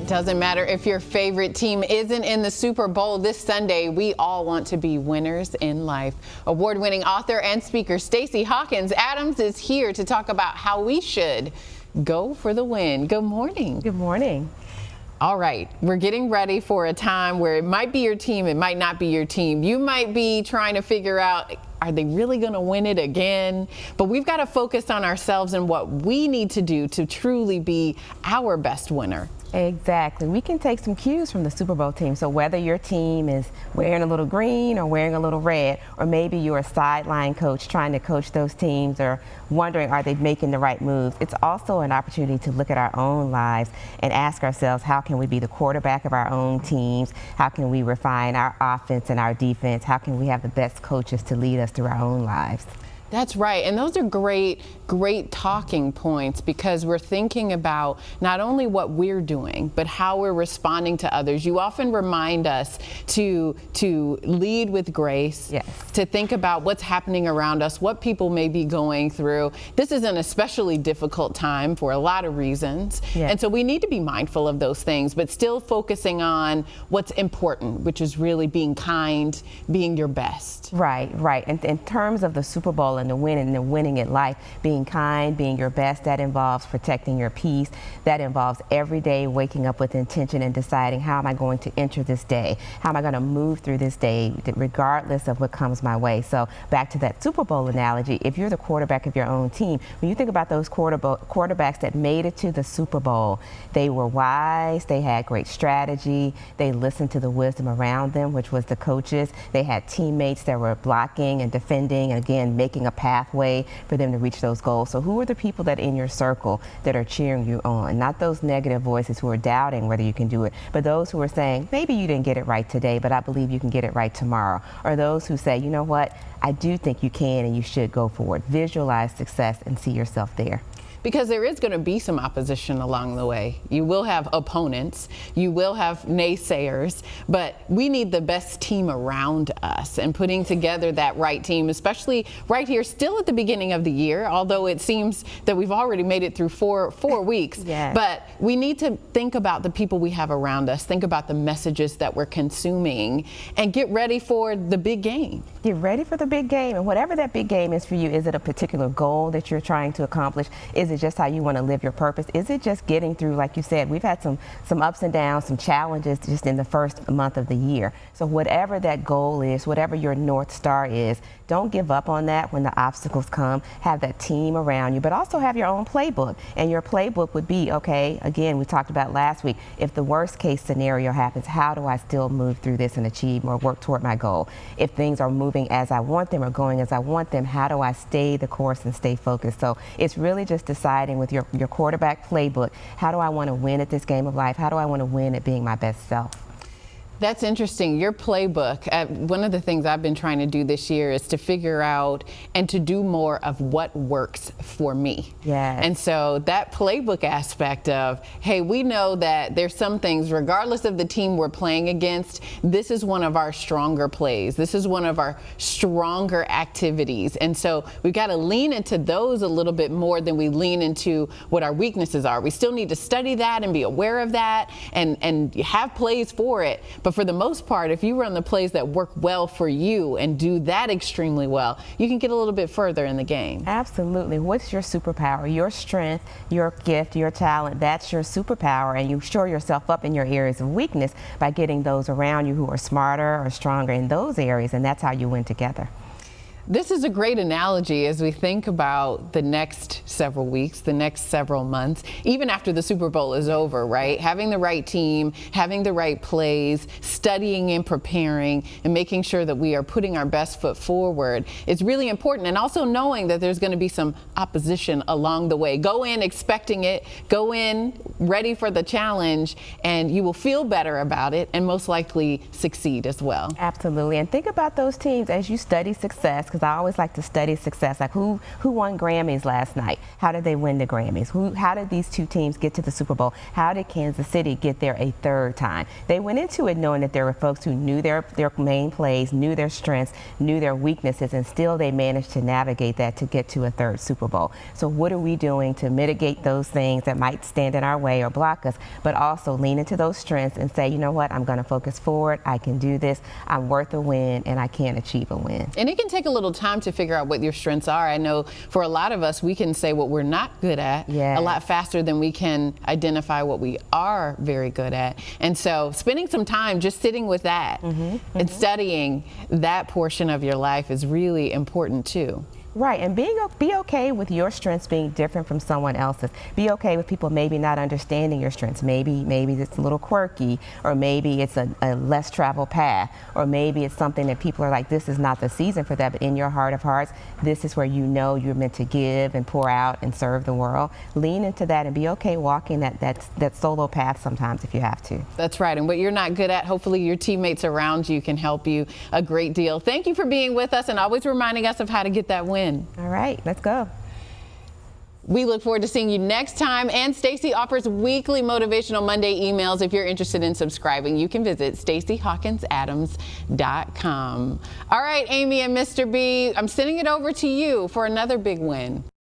It doesn't matter if your favorite team isn't in the Super Bowl this Sunday. We all want to be winners in life. Award-winning author and speaker Stacy Hawkins Adams is here to talk about how we should go for the win. Good morning. Good morning. All right, we're getting ready for a time where it might be your team, it might not be your team. You might be trying to figure out, are they really going to win it again? But we've got to focus on ourselves and what we need to do to truly be our best winner. Exactly. We can take some cues from the Super Bowl team. So whether your team is wearing a little green or wearing a little red, or maybe you're a sideline coach trying to coach those teams or wondering, are they making the right moves? It's also an opportunity to look at our own lives and ask ourselves, how can we be the quarterback of our own teams? How can we refine our offense and our defense? How can we have the best coaches to lead us through our own lives? That's right, and those are great talking points, because we're thinking about not only what we're doing, but how we're responding to others. You often remind us to lead with grace, yes, to think about what's happening around us, what people may be going through. This is an especially difficult time for a lot of reasons, yes, and so we need to be mindful of those things, but still focusing on what's important, which is really being kind, being your best. Right, right. And in terms of the Super Bowl and the winning at life, being kind, being your best, that involves protecting your peace. That involves every day waking up with intention and deciding, how am I going to enter this day? How am I going to move through this day regardless of what comes my way? So back to that Super Bowl analogy, if you're the quarterback of your own team, when you think about those quarterbacks that made it to the Super Bowl, they were wise, they had great strategy, they listened to the wisdom around them, which was the coaches. They had teammates that were blocking and defending and, again, making a pathway for them to reach those goals. So who are the people that in your circle that are cheering you on? Not those negative voices who are doubting whether you can do it, but those who are saying, maybe you didn't get it right today, but I believe you can get it right tomorrow. Or those who say, you know what, I do think you can and you should go for it. Visualize success and see yourself there. Because there is going to be some opposition along the way. You will have opponents, you will have naysayers, but we need the best team around us, and putting together that right team, especially right here, still at the beginning of the year, although it seems that we've already made it through four weeks. Yes. But we need to think about the people we have around us, think about the messages that we're consuming, and get ready for the big game. Get ready for the big game, and whatever that big game is for you, is it a particular goal that you're trying to accomplish? Is it just how you want to live your purpose? Is it just getting through, like you said, we've had some ups and downs, some challenges just in the first month of the year. So whatever that goal is, whatever your North Star is, don't give up on that when the obstacles come. Have that team around you, but also have your own playbook. And your playbook would be, okay, again, we talked about last week, if the worst case scenario happens, how do I still move through this and achieve or work toward my goal? If things are moving as I want them or going as I want them, how do I stay the course and stay focused? So it's really just deciding with your quarterback playbook, how do I want to win at this game of life? How do I want to win at being my best self? That's interesting. Your playbook, one of the things I've been trying to do this year is to figure out and to do more of what works for me. Yes. And so that playbook aspect of, hey, we know that there's some things, regardless of the team we're playing against, this is one of our stronger plays. This is one of our stronger activities. And so we've got to lean into those a little bit more than we lean into what our weaknesses are. We still need to study that and be aware of that and have plays for it. But for the most part, if you run the plays that work well for you and do that extremely well, you can get a little bit further in the game. Absolutely. What's your superpower? Your strength, your gift, your talent, that's your superpower, and you shore yourself up in your areas of weakness by getting those around you who are smarter or stronger in those areas, and that's how you win together. This is a great analogy as we think about the next several weeks, the next several months, even after the Super Bowl is over, right? Having the right team, having the right plays, studying and preparing, and making sure that we are putting our best foot forward is really important. And also knowing that there's going to be some opposition along the way. Go in expecting it, go in ready for the challenge, and you will feel better about it and most likely succeed as well. Absolutely. And think about those teams as you study success, because because I always like to study success. Like who won Grammys last night? How did they win the Grammys? How did these two teams get to the Super Bowl? How did Kansas City get there a third time? They went into it knowing that there were folks who knew their main plays, knew their strengths, knew their weaknesses, and still they managed to navigate that to get to a third Super Bowl. So what are we doing to mitigate those things that might stand in our way or block us, but also lean into those strengths and say, you know what, I'm going to focus forward, I can do this, I'm worth a win, and I can achieve a win. And it can take a little time to figure out what your strengths are. I know for a lot of us, we can say what we're not good at a lot faster than we can identify what we are very good at. And so spending some time just sitting with that and studying that portion of your life is really important too. Right, and be okay with your strengths being different from someone else's. Be okay with people maybe not understanding your strengths. Maybe it's a little quirky, or maybe it's a less traveled path, or maybe it's something that people are like, this is not the season for that, but in your heart of hearts, this is where you know you're meant to give and pour out and serve the world. Lean into that and be okay walking that solo path sometimes if you have to. That's right, and what you're not good at, hopefully your teammates around you can help you a great deal. Thank you for being with us and always reminding us of how to get that win. All right, let's go. We look forward to seeing you next time. And Stacy offers weekly Motivational Monday emails. If you're interested in subscribing, you can visit StacyHawkinsAdams.com. All right, Amy and Mr. B, I'm sending it over to you for another big win.